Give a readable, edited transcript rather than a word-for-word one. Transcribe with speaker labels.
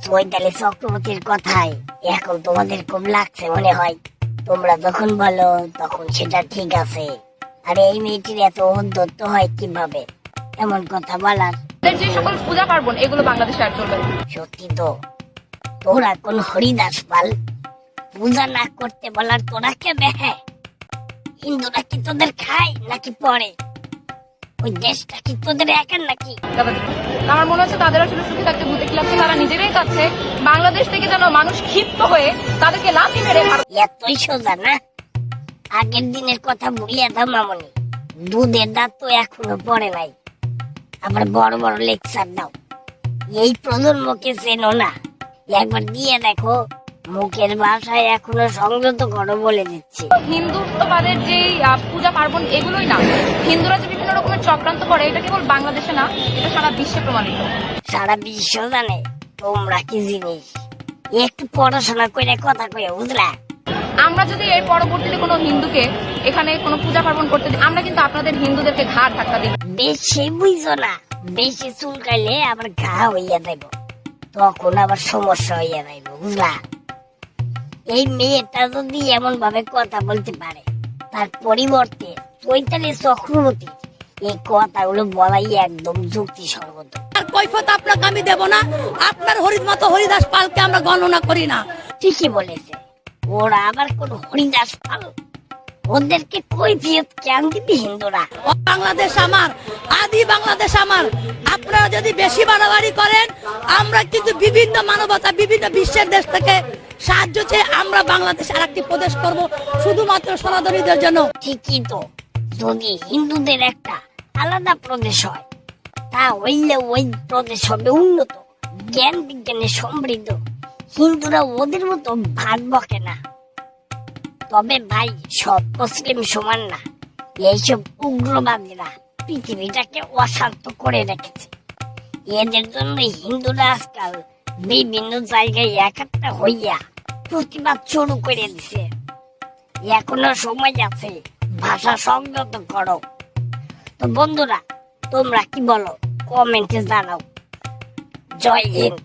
Speaker 1: চৈতালি চক্রবর্তীর কথায় এখন তোমাদের খুব লাগছে মনে হয়। তোমরা যখন বলো তখন সেটা ঠিক আছে, আর এই মেয়েটির এত উদ্ধত্ত হয় কিভাবে এমন কথা বলার?
Speaker 2: যে সকল পূজা পার্বণ এগুলো বাংলাদেশে আর চলবে না।
Speaker 1: সত্যি তো, তোরা কোন হরিদাস পাল? পূজা না করতে বলার তোরা কে দেখে? হিন্দুরা কি তোদের খায় নাকি পরে? ওই দেশটা কি তোদের একার নাকি?
Speaker 2: আমার মনে হচ্ছে তাদের আসলে সুখে থাকতে ভূতে কি লাগছে, তারা নিজেরাই চাচ্ছে বাংলাদেশ থেকে যেন মানুষ ক্ষিপ্ত হয়ে তাদেরকে লাথি মেরে ভারত।
Speaker 1: এতই সোজা না? আগের দিনের কথা ভুলিয়ে দাও মামনি, দুধের দাঁত তো এখনো পড়ে নাই, আবার বড় বড় লেকচার দাও। এই প্রজন্মকে চেনো না, একবার দিয়ে দেখো, মুখের ভাষায় এখনো সংযত করো বলে দিচ্ছি।
Speaker 2: হিন্দুত্ববাদের যে পূজা পার্বণ এগুলোই না, হিন্দুরা যে বিভিন্ন রকমের চক্রান্ত করে এটা কেবল বাংলাদেশে না, এটা সারা বিশ্বে প্রমাণিত।
Speaker 1: সারা বিশ্ব জানে তোমরা কি জিনিস। একটু পড়াশোনা করে কথা কয়ে বুঝলা?
Speaker 2: আমরা যদি এর পরবর্তীতে কোনো হিন্দুকে এখানে কোনো পূজা পার্বণ করতে দিই, আমরা কিন্তু আপনাদের হিন্দুদেরকে ঘাড় ধাক্কা দিব।
Speaker 1: বেশি বুঝো না, বেশি চুলকাইলে আবার ঘা হইয়া যাইব, তখন আবার সমস্যা হইয়া যাইব বুঝলা? এই মেয়েটা যদি এমন ভাবে কথা বলতে পারে, তার পরিবর্তে চৈতালি চক্রবর্তী এই কথাগুলো বলাই একদম যুক্তিসঙ্গত।
Speaker 3: আর কৈফত আপনাকে আমি দেব না, আপনার মতো হরিদাস পালকে আমরা গণনা করি না।
Speaker 1: ঠিকই বলেছে, ওরা আবার কোন হরিদাস পাল? ওদেরকে কৈফিয়ত কেন দিবি হিন্দুরা?
Speaker 3: বাংলাদেশ আমার, আদি বাংলাদেশ আমার। আপনারা যদি বেশি বাড়াবাড়ি করেন, আমরা কিন্তু বিভিন্ন মানবতা, বিভিন্ন বিশ্বের দেশ থেকে সাহায্য চেয়ে আমরা বাংলাদেশ আর একটি প্রদেশ করব শুধুমাত্র সনাতনীদের জন্য।
Speaker 1: ঠিকই তো, যদি হিন্দুদের একটা আলাদা প্রদেশ হয়, তা হইলে ওই প্রদেশ হবে উন্নত, জ্ঞান বিজ্ঞানে সমৃদ্ধ। হিন্দুরা ওদের মতো ভাগ বকে না। তবে ভাই, সব মুসলিম সমান না। এইসব উগ্রবাদীরা পৃথিবীটাকে অশান্ত করে রেখেছে। এদের জন্য হিন্দুরা আজকাল বিভিন্ন জায়গায় একটা হইয়া প্রতিবাদ শুরু করে দিছে। এখনো সময় আছে, ভাষা সংযত করো। তো বন্ধুরা, তোমরা কি বলো কমেন্টে জানাও। জয় হিন্দ।